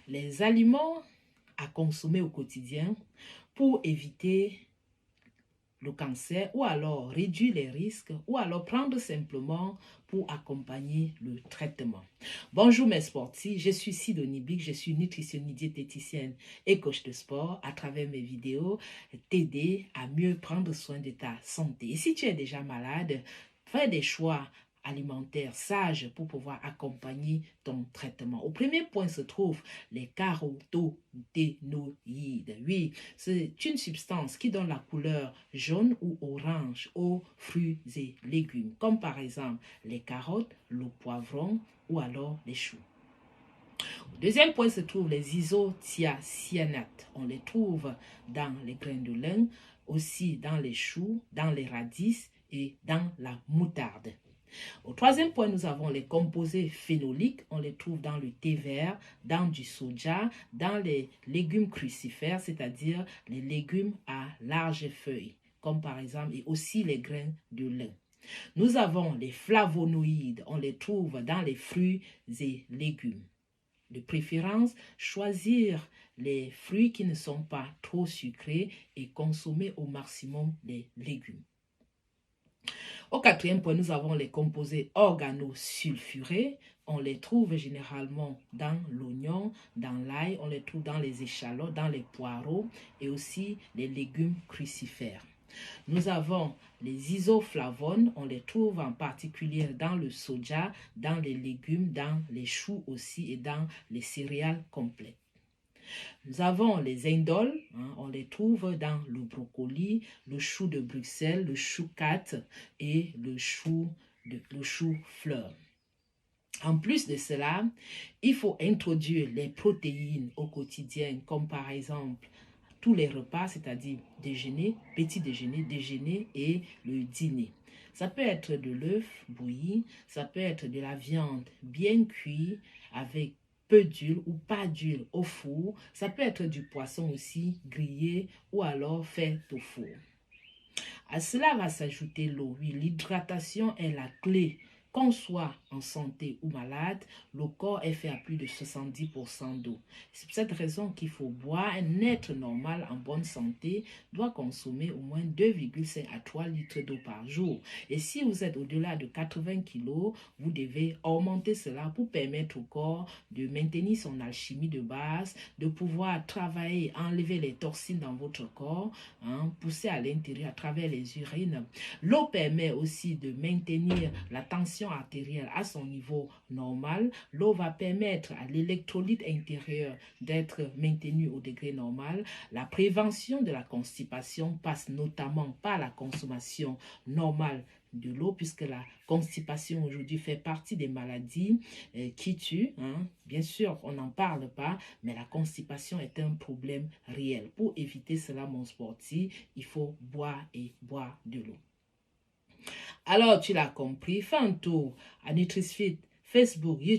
les aliments à consommer au quotidien pour éviter le cancer ou alors réduire les risques ou alors prendre simplement pour accompagner le traitement. Bonjour mes sportifs, je suis Sidonie Big, je suis nutritionniste diététicienne et coach de sport. À travers mes vidéos, t'aider à mieux prendre soin de ta santé. Et si tu es déjà malade, fais des choix alimentaires sages pour pouvoir accompagner ton traitement. Au premier point se trouvent les caroténoïdes. Oui, c'est une substance qui donne la couleur jaune ou orange aux fruits et légumes, comme par exemple les carottes, le poivron ou alors les choux. Au deuxième point se trouvent les isothiacyanates. On les trouve dans les graines de lin, aussi dans les choux, dans les radis et dans la moutarde. Au troisième point, nous avons les composés phénoliques. On les trouve dans le thé vert, dans du soja, dans les légumes crucifères, c'est-à-dire les légumes à larges feuilles, comme par exemple, et aussi les graines de lin. Nous avons les flavonoïdes. On les trouve dans les fruits et légumes. De préférence, choisir les fruits qui ne sont pas trop sucrés et consommer au maximum les légumes. Au quatrième point, nous avons les composés organosulfurés. On les trouve généralement dans l'oignon, dans l'ail, on les trouve dans les échalotes, dans les poireaux et aussi les légumes crucifères. Nous avons les isoflavones, on les trouve en particulier dans le soja, dans les légumes, dans les choux aussi et dans les céréales complètes. Nous avons les indoles, on les trouve dans le brocoli, le chou de Bruxelles, le chou cat et le chou fleur. En plus de cela, il faut introduire les protéines au quotidien, comme par exemple tous les repas, c'est-à-dire déjeuner, petit déjeuner, déjeuner et le dîner. Ça peut être de l'œuf bouilli, ça peut être de la viande bien cuite avec peu d'huile ou pas d'huile au four. Ça peut être du poisson aussi grillé ou alors fait au four. À cela va s'ajouter l'eau. Oui, l'hydratation est la clé. Qu'on soit en santé ou malade, le corps est fait à plus de 70% d'eau. C'est pour cette raison qu'il faut boire. Un être normal en bonne santé doit consommer au moins 2,5 à 3 litres d'eau par jour. Et si vous êtes au-delà de 80 kg, vous devez augmenter cela pour permettre au corps de maintenir son alchimie de base, de pouvoir travailler, enlever les toxines dans votre corps, pousser à l'intérieur à travers les urines. L'eau permet aussi de maintenir la tension artérielle à son niveau normal. L'eau va permettre à l'électrolyte intérieur d'être maintenu au degré normal. La prévention de la constipation passe notamment par la consommation normale de l'eau, puisque la constipation aujourd'hui fait partie des maladies qui tuent. Bien sûr, on n'en parle pas, mais la constipation est un problème réel. Pour éviter cela, mon sportif, il faut boire et boire de l'eau. Alors, tu l'as compris, fais un tour à NutriSfit, Facebook, YouTube.